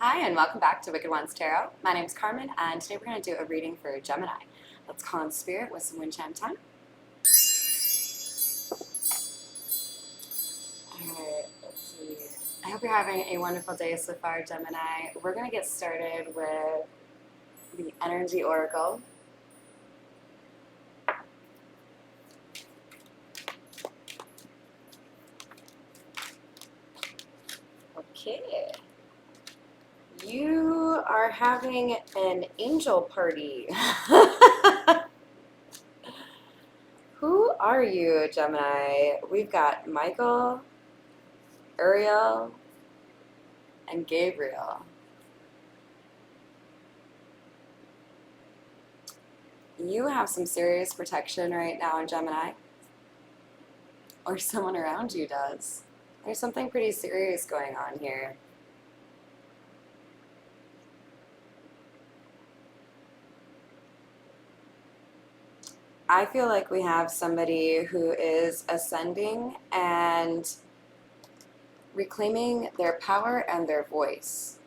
Hi, and welcome back to Wicked Ones Tarot. My name is Carmen, and today we're going to do a reading for Gemini. Let's call in spirit with some wind chime time. Alright, let's see. I hope you're having a wonderful day so far, Gemini. We're going to get started with the Energy Oracle. Okay. You are having an angel party. Who are you, Gemini? We've got Michael, Uriel, and Gabriel. You have some serious protection right now in Gemini, or someone around you does. There's something pretty serious going on here. I feel like we have somebody who is ascending and reclaiming their power and their voice.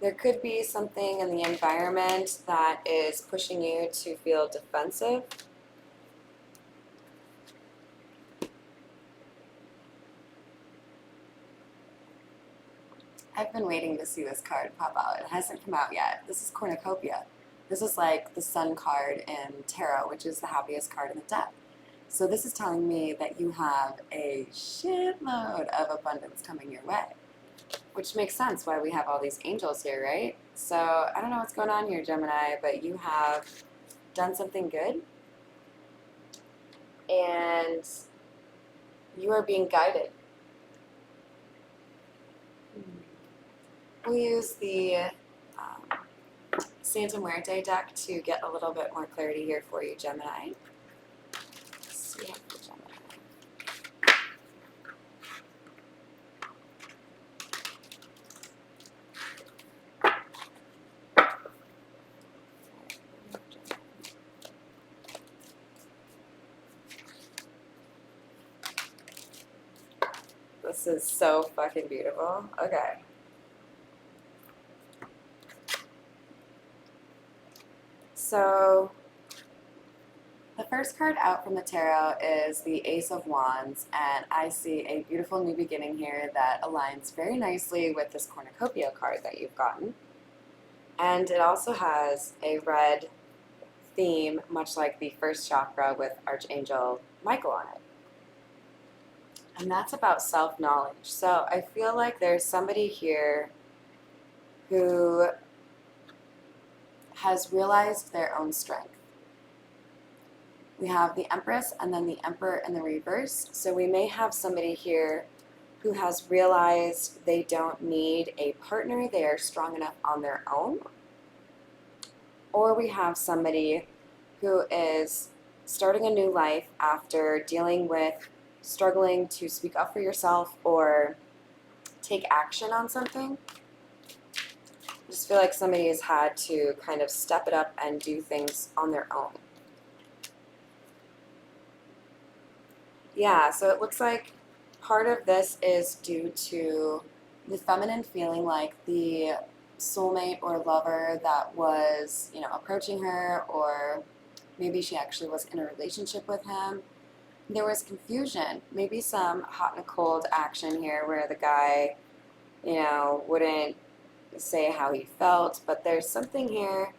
There could be something in the environment that is pushing you to feel defensive. I've been waiting to see this card pop out. It hasn't come out yet. This is Cornucopia. This is like the sun card in tarot, which is the happiest card in the deck. So this is telling me that you have a shitload of abundance coming your way, which makes sense why we have all these angels here, right? So I don't know what's going on here, Gemini, but you have done something good and you are being guided. We'll use the Santa Muerte deck to get a little bit more clarity here for you, Gemini. Let's see for Gemini. This is so fucking beautiful. Okay. So the first card out from the tarot is the Ace of Wands, and I see a beautiful new beginning here that aligns very nicely with this Cornucopia card that you've gotten. And it also has a red theme, much like the first chakra with Archangel Michael on it. And that's about self-knowledge. So I feel like there's somebody here who has realized their own strength. We have the Empress and then the Emperor in the reverse. So we may have somebody here who has realized they don't need a partner. They are strong enough on their own. Or we have somebody who is starting a new life after dealing with struggling to speak up for yourself or take action on something. I just feel like somebody has had to kind of step it up and do things on their own. Yeah, so it looks like part of this is due to the feminine feeling like the soulmate or lover that was, approaching her, or maybe she actually was in a relationship with him. There was confusion, maybe some hot and cold action here where the guy, wouldn't say how he felt, but there's something here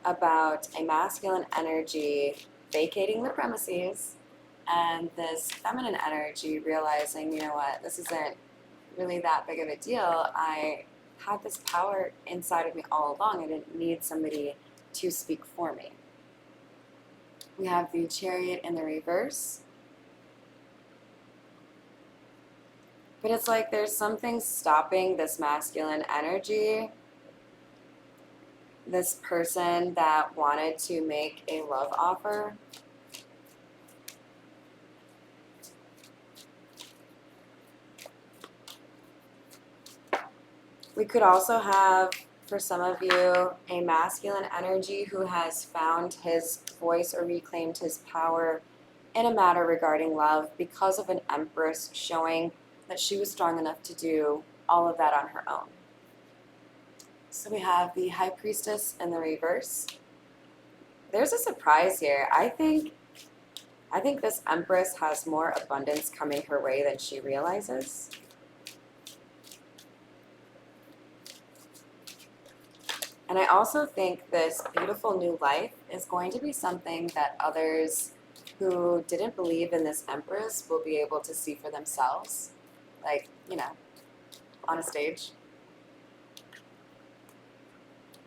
about a masculine energy vacating the premises and this feminine energy realizing, you know what, this isn't really that big of a deal. I had this power inside of me all along. I didn't need somebody to speak for me. We have the Chariot in the reverse. But it's like there's something stopping this masculine energy. This person that wanted to make a love offer. We could also have, for some of you, a masculine energy who has found his voice or reclaimed his power in a matter regarding love because of an Empress showing that she was strong enough to do all of that on her own. So we have the High Priestess in the reverse. There's a surprise here. I think this Empress has more abundance coming her way than she realizes. And I also think this beautiful new life is going to be something that others who didn't believe in this Empress will be able to see for themselves. Like, you know, on a stage.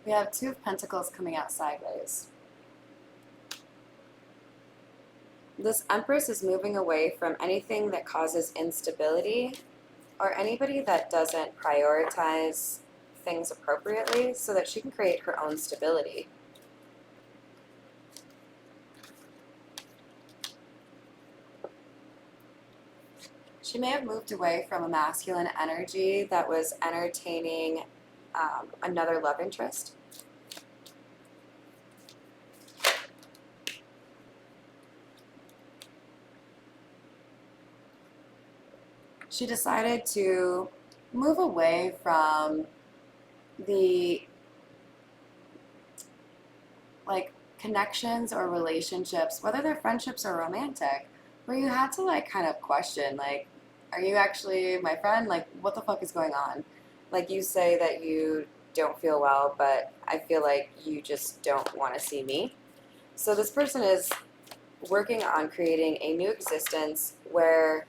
We have Two of Pentacles coming out sideways. This Empress is moving away from anything that causes instability or anybody that doesn't prioritize things appropriately so that she can create her own stability. She may have moved away from a masculine energy that was entertaining another love interest. She decided to move away from the connections or relationships, whether they're friendships or romantic, where you had to kind of question, are you actually my friend? Like, what the fuck is going on? Like, you say that you don't feel well, but I feel like you just don't want to see me. So this person is working on creating a new existence where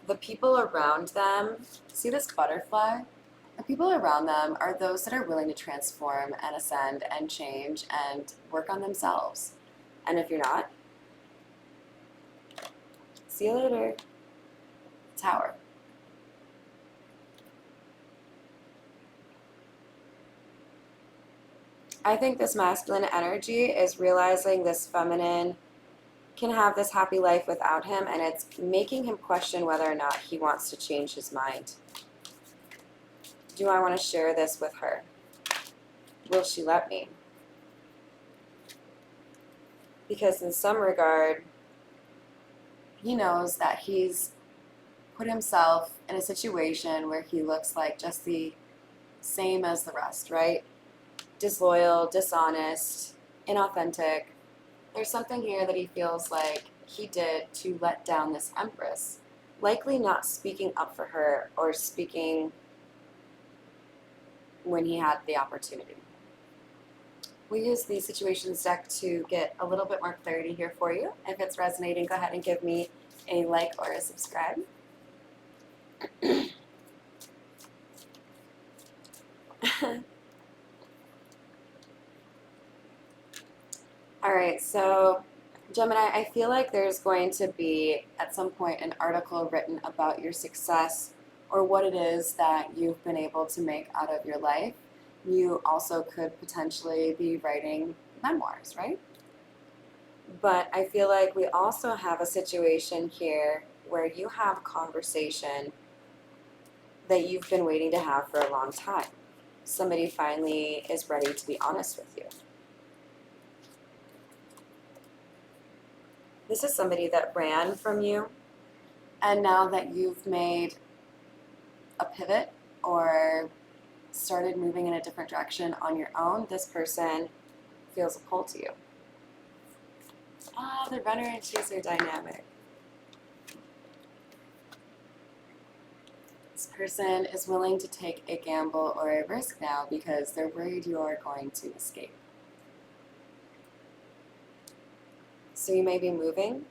the people around them, see this butterfly? The people around them are those that are willing to transform and ascend and change and work on themselves. And if you're not, see you later. Tower. I think this masculine energy is realizing this feminine can have this happy life without him, and it's making him question whether or not he wants to change his mind. Do I want to share this with her? Will she let me? Because in some regard, he knows that he's put himself in a situation where he looks like just the same as the rest, right? Disloyal, dishonest, inauthentic. There's something here that he feels like he did to let down this Empress, likely not speaking up for her or speaking when he had the opportunity. We use the situations deck to get a little bit more clarity here for you. If it's resonating, go ahead and give me a like or a subscribe. All right, so Gemini, I feel like there's going to be at some point an article written about your success or what it is that you've been able to make out of your life. You also could potentially be writing memoirs, right? But I feel like we also have a situation here where you have a conversation that you've been waiting to have for a long time. Somebody finally is ready to be honest with you. This is somebody that ran from you, and now that you've made a pivot or started moving in a different direction on your own, this person feels a pull to you. Ah, the runner and chooser dynamic. This person is willing to take a gamble or a risk now because they're worried you are going to escape. So you may be moving,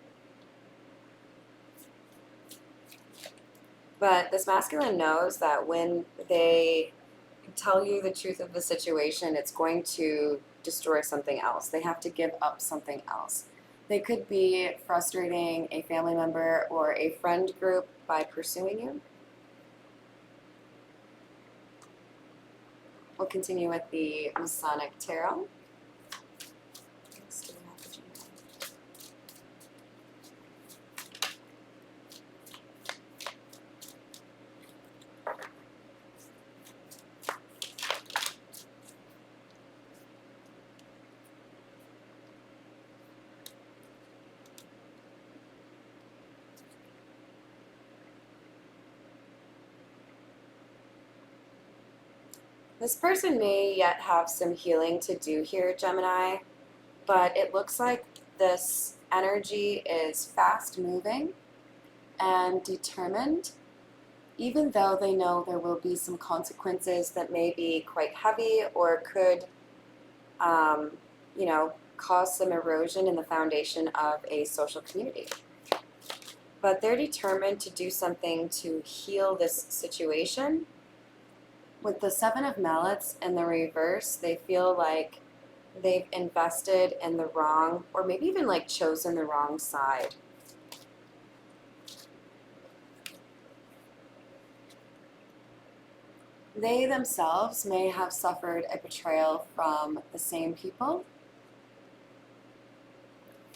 but this masculine knows that when they tell you the truth of the situation, it's going to destroy something else. They have to give up something else. They could be frustrating a family member or a friend group by pursuing you. We'll continue with the Masonic Tarot. This person may yet have some healing to do here, Gemini, but it looks like this energy is fast moving and determined, even though they know there will be some consequences that may be quite heavy or could, um, cause some erosion in the foundation of a social community. But they're determined to do something to heal this situation. With the Seven of Mallets in the reverse, they feel like they've invested in the wrong, or maybe even like chosen the wrong side. They themselves may have suffered a betrayal from the same people,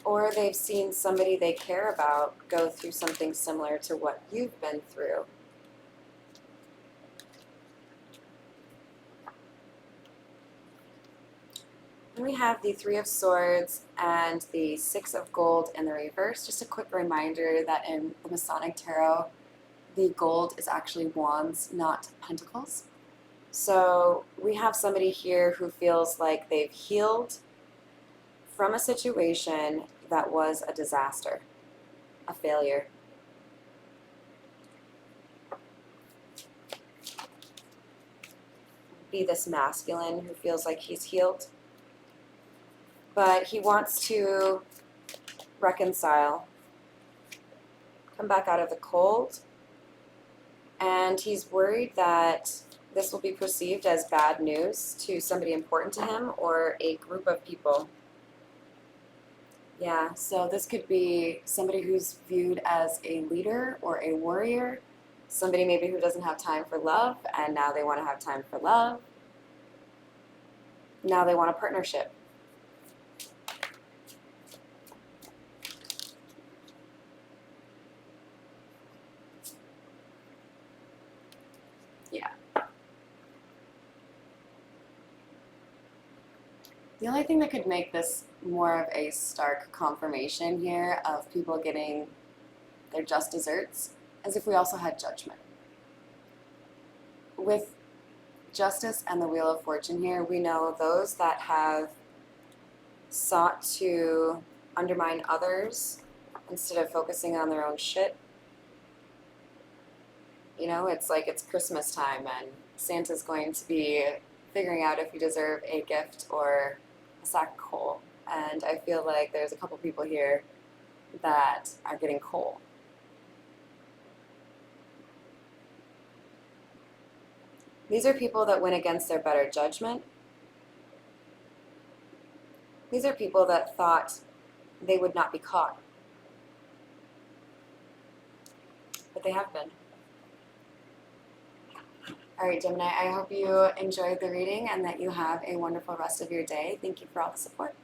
or they've seen somebody they care about go through something similar to what you've been through. And we have the Three of Swords and the Six of Gold in the reverse. Just a quick reminder that in the Masonic Tarot, the gold is actually wands, not pentacles. So we have somebody here who feels like they've healed from a situation that was a disaster, a failure. Be this masculine who feels like he's healed, but he wants to reconcile, come back out of the cold, and he's worried that this will be perceived as bad news to somebody important to him or a group of people. Yeah, so this could be somebody who's viewed as a leader or a warrior, somebody maybe who doesn't have time for love, and now they want to have time for love. Now they want a partnership. Yeah. The only thing that could make this more of a stark confirmation here of people getting their just desserts is if we also had judgment. With Justice and the Wheel of Fortune here, we know those that have sought to undermine others instead of focusing on their own shit. It's like it's Christmas time and Santa's going to be figuring out if you deserve a gift or a sack of coal. And I feel like there's a couple people here that are getting coal. These are people that went against their better judgment. These are people that thought they would not be caught. But they have been. All right, Gemini, I hope you enjoyed the reading and that you have a wonderful rest of your day. Thank you for all the support.